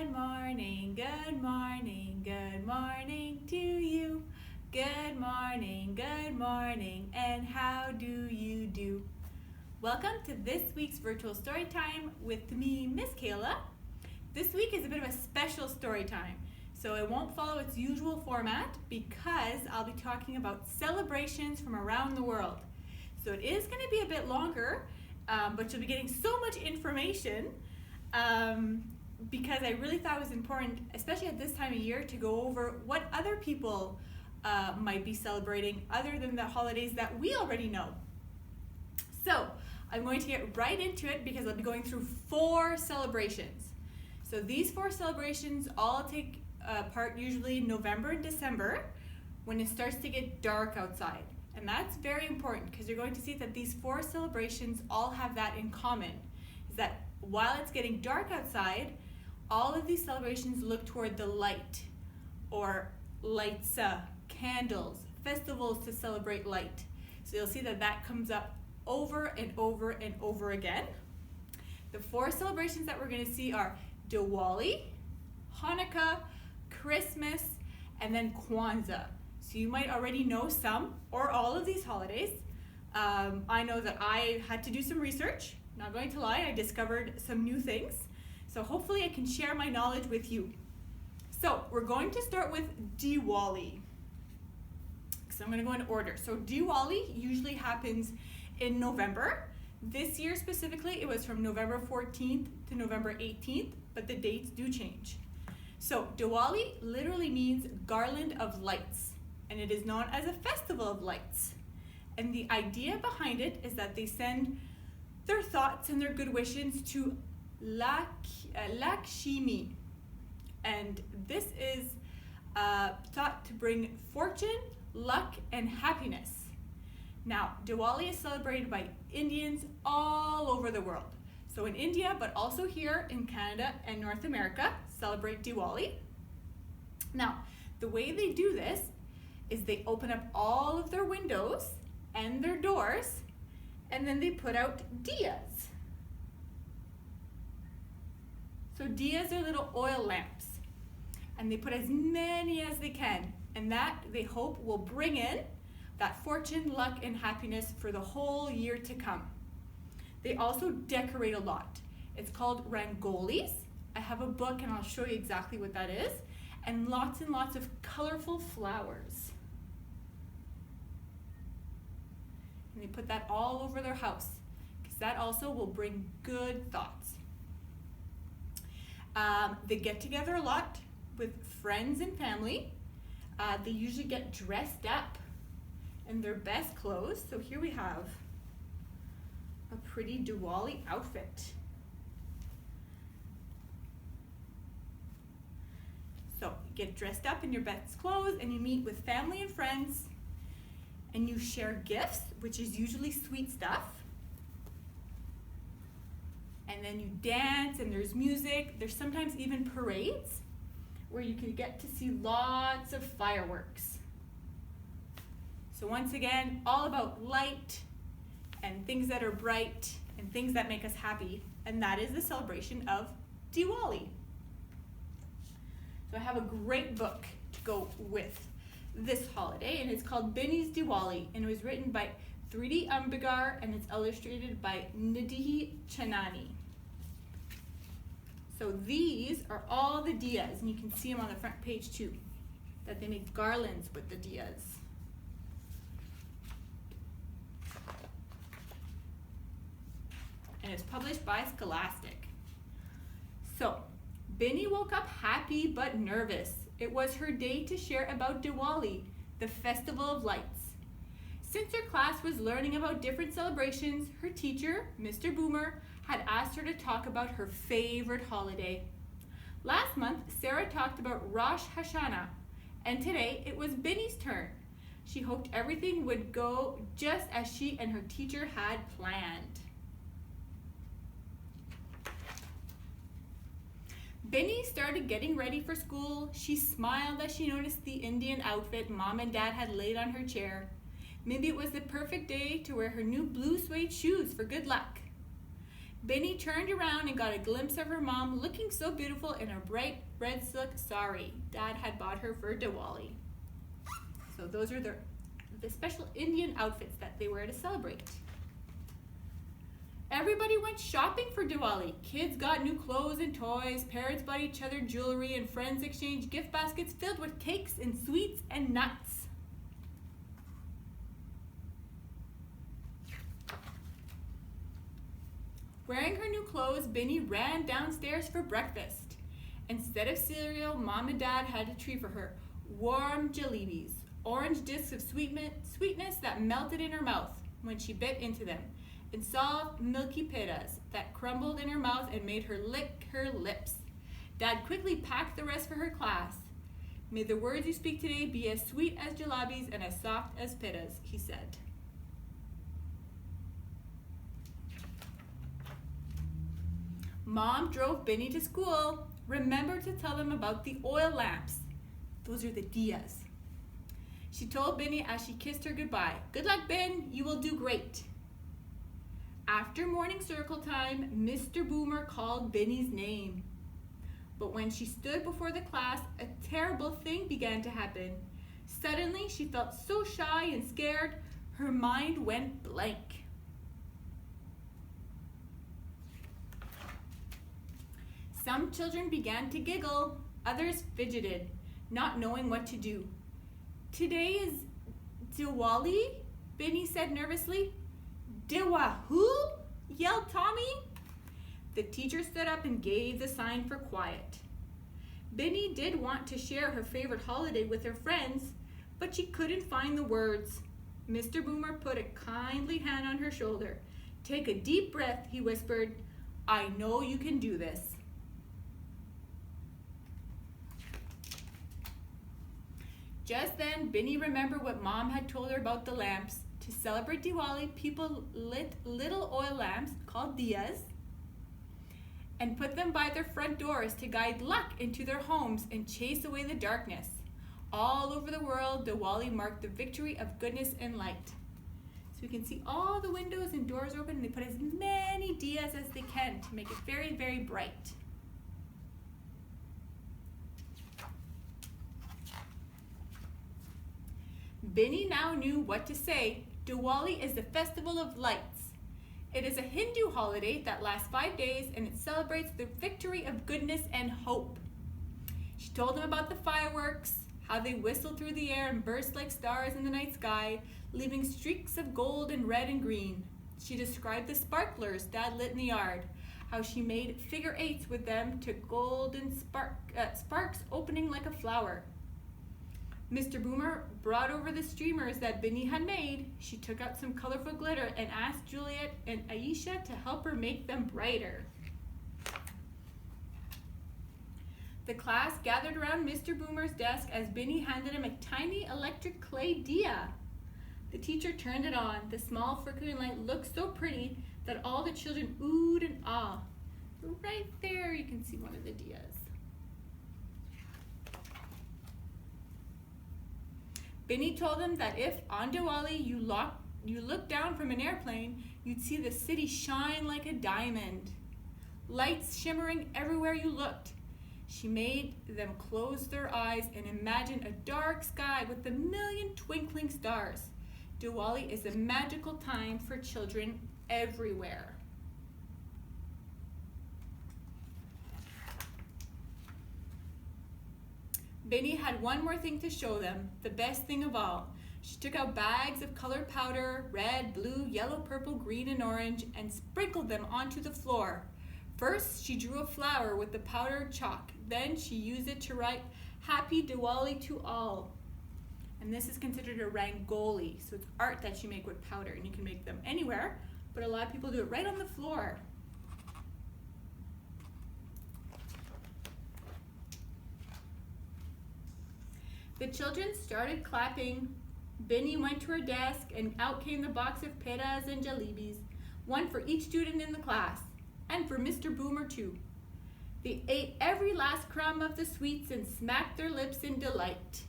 good morning, good morning to you. Good morning, and how do you do? Welcome to this week's virtual story time with me, Miss Kayla. This week is a bit of a special story time, so it won't follow its usual format because I'll be talking about celebrations from around the world. So it is going to be a bit longer, but you'll be getting so much information because I really thought it was important, especially at this time of year, to go over what other people might be celebrating other than the holidays that we already know. So I'm going to get right into it because I'll be going through 4 celebrations. So these 4 celebrations all take part usually in November and December when it starts to get dark outside. And that's very important because you're going to see that these 4 celebrations all have that in common, is that while it's getting dark outside, all of these celebrations look toward the light, or lights, candles, festivals to celebrate light. So you'll see that that comes up over and over and over again. The 4 celebrations that we're going to see are Diwali, Hanukkah, Christmas, and then Kwanzaa. So you might already know some or all of these holidays. I know that I had to do some research. Not going to lie, I discovered some new things. So hopefully I can share my knowledge with you. So we're going to start with Diwali. So I'm going to go in order. So Diwali usually happens in November. This year specifically, it was from November 14th to November 18th, but the dates do change. So Diwali literally means garland of lights, and it is known as a festival of lights. And the idea behind it is that they send their thoughts and their good wishes to Lakshmi. And this is thought to bring fortune, luck, and happiness. Now, Diwali is celebrated by Indians all over the world. So in India, but also here in Canada and North America, celebrate Diwali. Now, the way they do this is they open up all of their windows and their doors, and then they put out diyas. So diyas are little oil lamps, and they put as many as they can, and that they hope will bring in that fortune, luck, and happiness for the whole year to come. They also decorate a lot. It's called rangolis. I have a book and I'll show you exactly what that is, and lots of colorful flowers. And they put that all over their house because that also will bring good thoughts. They get together a lot with friends and family. They usually get dressed up in their best clothes. So here we have a pretty Diwali outfit. So you get dressed up in your best clothes and you meet with family and friends and you share gifts, which is usually sweet stuff. And then you dance and there's music. There's sometimes even parades where you can get to see lots of fireworks. So once again, all about light and things that are bright and things that make us happy. And that is the celebration of Diwali. So I have a great book to go with this holiday, and it's called Binny's Diwali, and it was written by 3D Ambigar, and it's illustrated by Nidhi Chanani. So these are all the diyas, and you can see them on the front page too, that they make garlands with the diyas. And it's published by Scholastic. So, Binny woke up happy but nervous. It was her day to share about Diwali, the festival of lights. Since her class was learning about different celebrations, her teacher, Mr. Boomer, had asked her to talk about her favorite holiday. Last month, Sarah talked about Rosh Hashanah, and today it was Binny's turn. She hoped everything would go just as she and her teacher had planned. Binny started getting ready for school. She smiled as she noticed the Indian outfit Mom and Dad had laid on her chair. Maybe it was the perfect day to wear her new blue suede shoes for good luck. Benny turned around and got a glimpse of her mom looking so beautiful in her bright red silk sari Dad had bought her for Diwali. So those are the special Indian outfits that they wear to celebrate. Everybody went shopping for Diwali. Kids got new clothes and toys, parents bought each other jewelry, and friends exchanged gift baskets filled with cakes and sweets and nuts. Wearing her new clothes, Benny ran downstairs for breakfast. Instead of cereal, Mom and Dad had a treat for her: warm jalebis, orange discs of sweetness that melted in her mouth when she bit into them, and soft, milky pedas that crumbled in her mouth and made her lick her lips. Dad quickly packed the rest for her class. May the words you speak today be as sweet as jalebis and as soft as pedas, he said. Mom drove Benny to school. Remember to tell them about the oil lamps. Those are the diyas. She told Benny as she kissed her goodbye. Good luck, Ben. You will do great. After morning circle time, Mr. Boomer called Benny's name. But when she stood before the class, a terrible thing began to happen. Suddenly, she felt so shy and scared, her mind went blank. Some children began to giggle, others fidgeted, not knowing what to do. Today is Diwali, Benny said nervously. Diwa who? Yelled Tommy. The teacher stood up and gave the sign for quiet. Benny did want to share her favorite holiday with her friends, but she couldn't find the words. Mr. Boomer put a kindly hand on her shoulder. Take a deep breath, he whispered. I know you can do this. Just then, Benny remembered what Mom had told her about the lamps. To celebrate Diwali, people lit little oil lamps called diyas and put them by their front doors to guide luck into their homes and chase away the darkness. All over the world, Diwali marked the victory of goodness and light. So you can see all the windows and doors open, and they put as many diyas as they can to make it very, very bright. Benny now knew what to say. Diwali is the festival of lights. It is a Hindu holiday that lasts 5 days, and it celebrates the victory of goodness and hope. She told him about the fireworks, how they whistled through the air and burst like stars in the night sky, leaving streaks of gold and red and green. She described the sparklers Dad lit in the yard, how she made figure eights with them to golden sparks opening like a flower. Mr. Boomer brought over the streamers that Benny had made. She took out some colorful glitter and asked Juliet and Aisha to help her make them brighter. The class gathered around Mr. Boomer's desk as Benny handed him a tiny electric clay diya. The teacher turned it on. The small flickering light looked so pretty that all the children oohed and ah. Right there you can see one of the diyas. Benny told them that if on Diwali you looked down from an airplane, you'd see the city shine like a diamond. Lights shimmering everywhere you looked. She made them close their eyes and imagine a dark sky with a million twinkling stars. Diwali is a magical time for children everywhere. Benny had one more thing to show them, the best thing of all. She took out bags of colored powder, red, blue, yellow, purple, green, and orange, and sprinkled them onto the floor. First, she drew a flower with the powdered chalk. Then she used it to write, Happy Diwali to all. And this is considered a rangoli, so it's art that you make with powder, and you can make them anywhere, but a lot of people do it right on the floor. The children started clapping. Benny went to her desk, and out came the box of pedas and jalebis, one for each student in the class, and for Mr. Boomer too. They ate every last crumb of the sweets and smacked their lips in delight.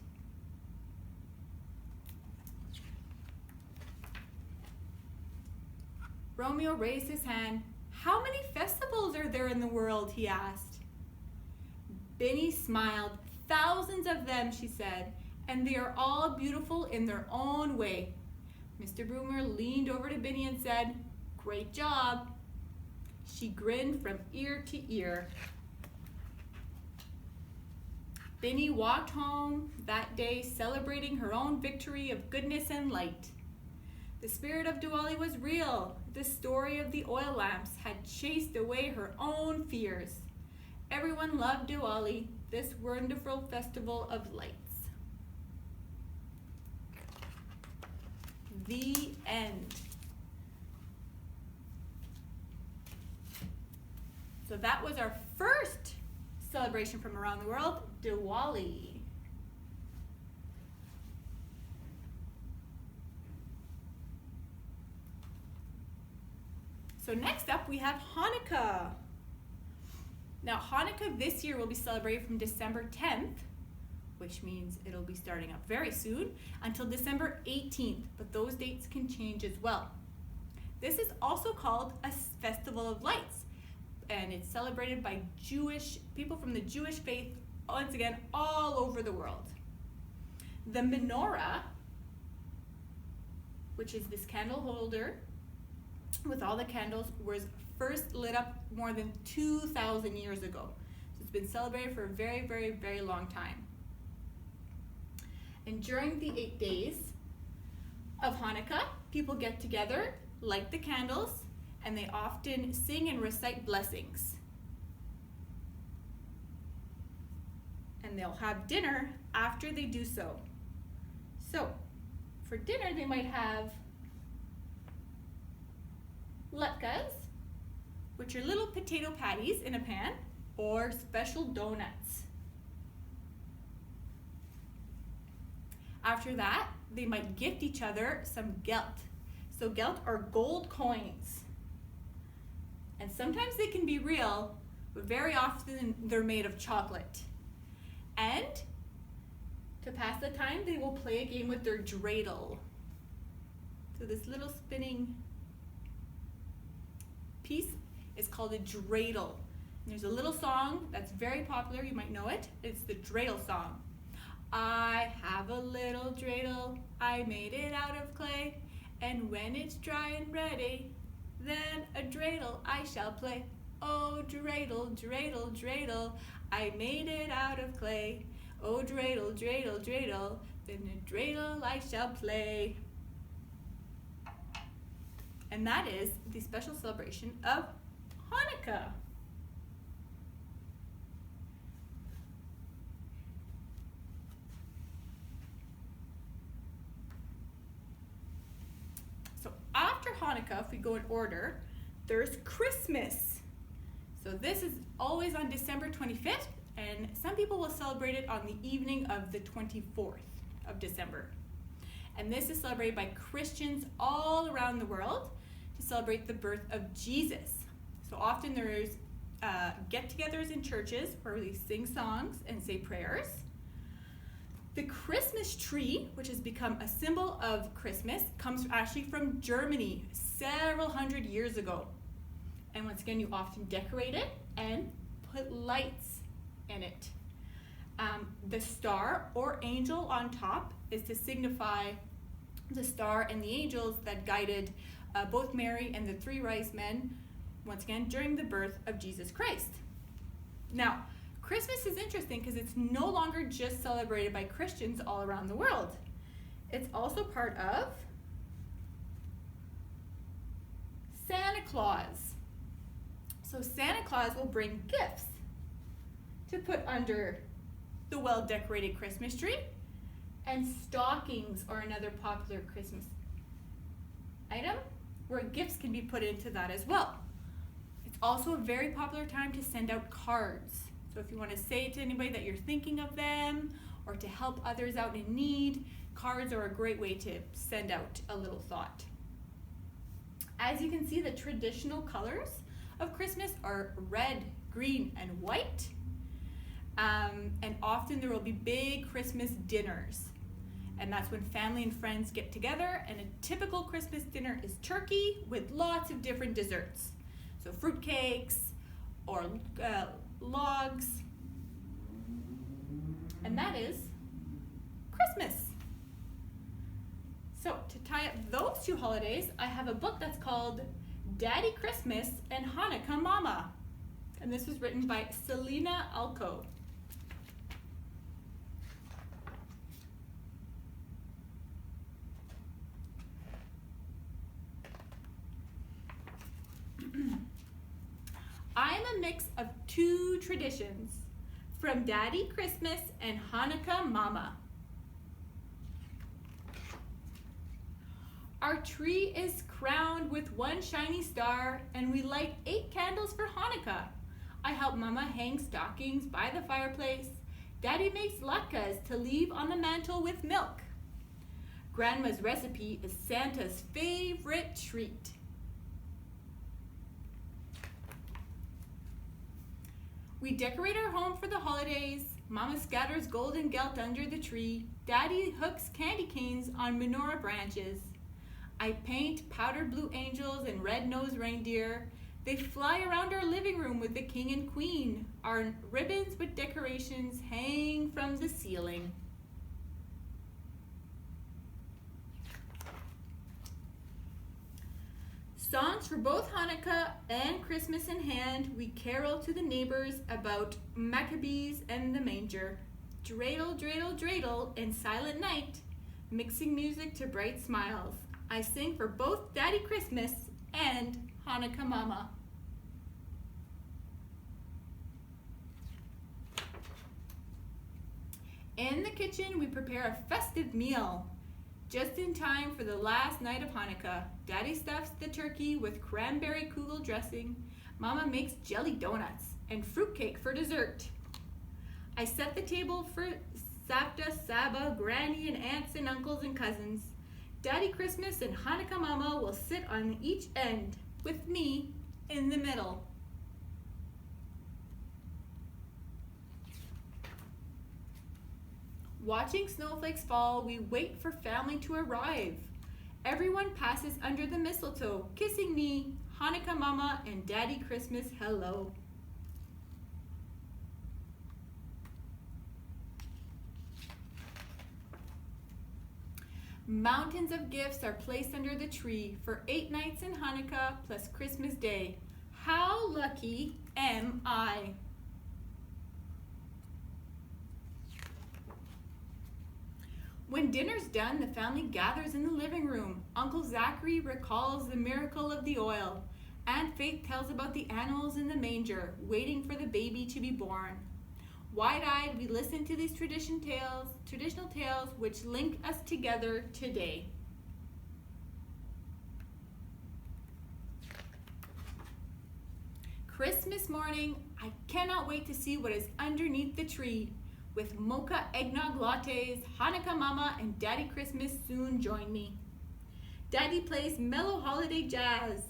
Romeo raised his hand. How many festivals are there in the world, he asked. Binny smiled. Thousands of them, she said, and they are all beautiful in their own way. Mr. Boomer leaned over to Binny and said, "Great job." She grinned from ear to ear. Binny walked home that day celebrating her own victory of goodness and light. The spirit of Diwali was real. The story of the oil lamps had chased away her own fears. Everyone loved Diwali, this wonderful festival of lights. The end. So that was our first celebration from around the world, Diwali. So next up we have Hanukkah. Now Hanukkah this year will be celebrated from December 10th, which means it'll be starting up very soon, until December 18th, but those dates can change as well. This is also called a festival of lights, and it's celebrated by people from the Jewish faith, once again, all over the world. The menorah, which is this candle holder with all the candles, was first lit up more than 2,000 years ago. So it's been celebrated for a very, very, very long time. And during the 8 days of Hanukkah, people get together, light the candles, and they often sing and recite blessings. And they'll have dinner after they do so. So, for dinner they might have latkes, which are little potato patties in a pan, or special donuts. After that, they might gift each other some gelt. So gelt are gold coins. And sometimes they can be real, but very often they're made of chocolate. And to pass the time, they will play a game with their dreidel. So this little spinning piece is called a dreidel. And there's a little song that's very popular, you might know it. It's the dreidel song. I have a little dreidel, I made it out of clay, and when it's dry and ready, then a dreidel I shall play. Oh dreidel, dreidel, dreidel, I made it out of clay. Oh dreidel, dreidel, dreidel, then a dreidel I shall play. And that is the special celebration of Hanukkah. So after Hanukkah, if we go in order, there's Christmas. So this is always on December 25th, and some people will celebrate it on the evening of the 24th of December. And this is celebrated by Christians all around the world to celebrate the birth of Jesus. So often there's get-togethers in churches where they sing songs and say prayers. The Christmas tree, which has become a symbol of Christmas, comes actually from Germany several hundred years ago. And once again, you often decorate it and put lights in it. The star or angel on top is to signify the star and the angels that guided both Mary and the three wise men, once again, during the birth of Jesus Christ. Now, Christmas is interesting because it's no longer just celebrated by Christians all around the world. It's also part of Santa Claus. So Santa Claus will bring gifts to put under the well-decorated Christmas tree, and stockings are another popular Christmas item where gifts can be put into that as well. It's also a very popular time to send out cards. So if you want to say to anybody that you're thinking of them or to help others out in need, cards are a great way to send out a little thought. As you can see, the traditional colors of Christmas are red, green, and white. And often there will be big Christmas dinners. And that's when family and friends get together, and a typical Christmas dinner is turkey with lots of different desserts. So fruitcakes or logs. And that is Christmas. So to tie up those two holidays, I have a book that's called Daddy Christmas and Hanukkah Mama. And this was written by Selena Alco. I am a mix of two traditions, from Daddy Christmas and Hanukkah Mama. Our tree is crowned with one shiny star, and we light 8 candles for Hanukkah. I help Mama hang stockings by the fireplace. Daddy makes latkes to leave on the mantle with milk. Grandma's recipe is Santa's favorite treat. We decorate our home for the holidays. Mama scatters golden gelt under the tree. Daddy hooks candy canes on menorah branches. I paint powdered blue angels and red-nosed reindeer. They fly around our living room with the king and queen. Our ribbons with decorations hang from the ceiling. Songs for both Hanukkah and Christmas in hand, we carol to the neighbors about Maccabees and the manger. Dreidel, dreidel, dreidel in silent night, mixing music to bright smiles. I sing for both Daddy Christmas and Hanukkah Mama. In the kitchen, we prepare a festive meal. Just in time for the last night of Hanukkah, Daddy stuffs the turkey with cranberry kugel dressing. Mama makes jelly donuts and fruitcake for dessert. I set the table for Savta, Saba, Granny, and aunts and uncles and cousins. Daddy Christmas and Hanukkah Mama will sit on each end, with me in the middle. Watching snowflakes fall, we wait for family to arrive. Everyone passes under the mistletoe, kissing me, Hanukkah Mama and Daddy Christmas hello. Mountains of gifts are placed under the tree for 8 nights in Hanukkah plus Christmas Day. How lucky am I? When dinner's done, the family gathers in the living room. Uncle Zachary recalls the miracle of the oil. Aunt Faith tells about the animals in the manger, waiting for the baby to be born. Wide-eyed, we listen to these traditional tales which link us together today. Christmas morning, I cannot wait to see what is underneath the tree. With mocha eggnog lattes, Hanukkah Mama and Daddy Christmas soon join me. Daddy plays mellow holiday jazz.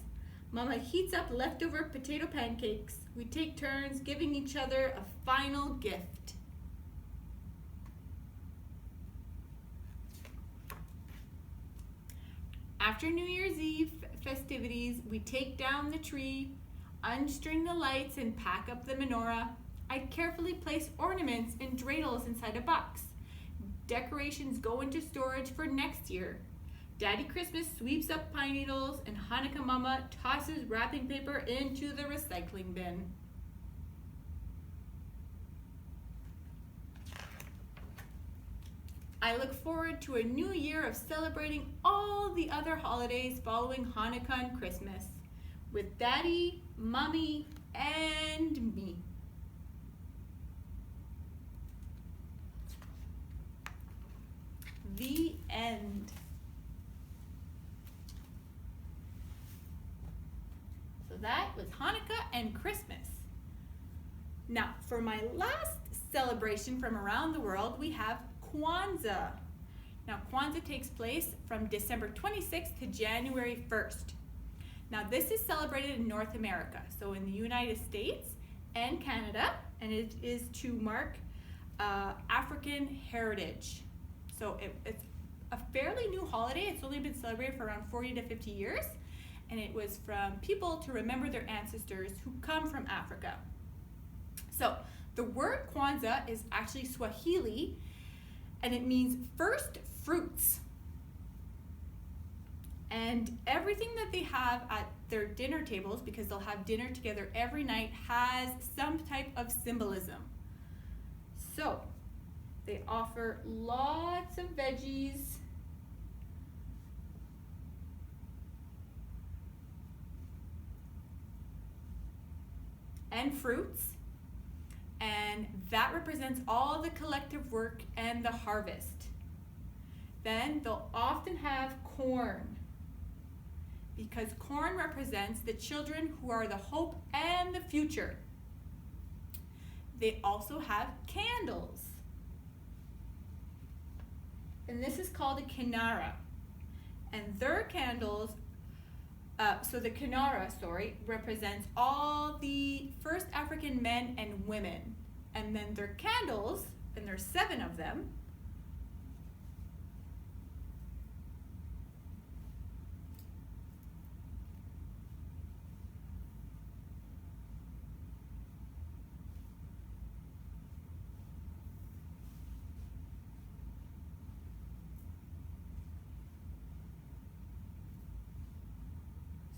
Mama heats up leftover potato pancakes. We take turns giving each other a final gift. After New Year's Eve festivities, we take down the tree, unstring the lights, and pack up the menorah. I carefully place ornaments and dreidels inside a box. Decorations go into storage for next year. Daddy Christmas sweeps up pine needles, and Hanukkah Mama tosses wrapping paper into the recycling bin. I look forward to a new year of celebrating all the other holidays following Hanukkah and Christmas with Daddy, Mommy, and me. The end. So that was Hanukkah and Christmas. Now, for my last celebration from around the world, we have Kwanzaa. Now, Kwanzaa takes place from December 26th to January 1st. Now, this is celebrated in North America, so in the United States and Canada, and it is to mark African heritage. So it's a fairly new holiday. It's only been celebrated for around 40 to 50 years, and it was from people to remember their ancestors who come from Africa. So the word Kwanzaa is actually Swahili, and it means first fruits. And everything that they have at their dinner tables, because they'll have dinner together every night, has some type of symbolism. So they offer lots of veggies, and fruits, and that represents all the collective work and the harvest. Then they'll often have corn, because corn represents the children who are the hope and the future. They also have candles, and this is called a kinara, and their candles, so the kinara, represents all the first African men and women, and then their candles, and there's 7 of them,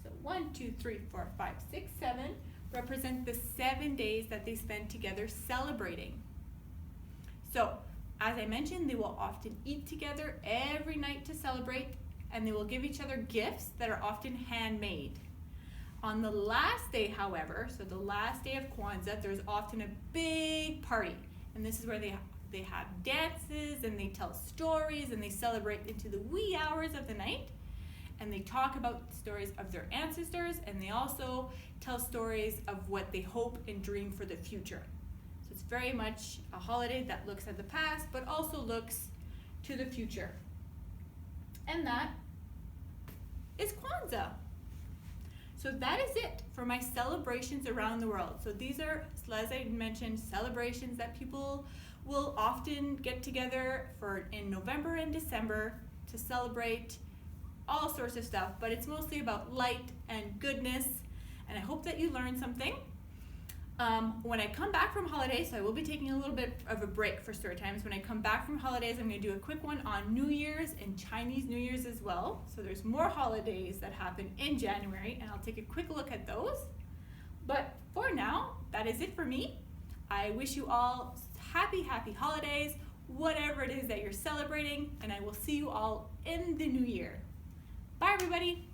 so 1, 2, 3, 4, 5, 6, 7 represent the 7 days that they spend together celebrating. So, as I mentioned, they will often eat together every night to celebrate, and they will give each other gifts that are often handmade. On the last day, however, so the last day of Kwanzaa, there's often a big party, and this is where they have dances, and they tell stories, and they celebrate into the wee hours of the night, and they talk about stories of their ancestors, and they also tell stories of what they hope and dream for the future. So it's very much a holiday that looks at the past, but also looks to the future. And that is Kwanzaa. So that is it for my celebrations around the world. So these are, as I mentioned, celebrations that people will often get together for in November and December to celebrate all sorts of stuff, but it's mostly about light and goodness, and I hope that you learned something. When I come back from holidays, so I will be taking a little bit of a break for story times. When I come back from holidays, I'm going to do a quick one on New Year's and Chinese New Year's as well. So there's more holidays that happen in January, and I'll take a quick look at those. But for now, that is it for me. I wish you all happy holidays, whatever it is that you're celebrating, and I will see you all in the new year. Bye, everybody.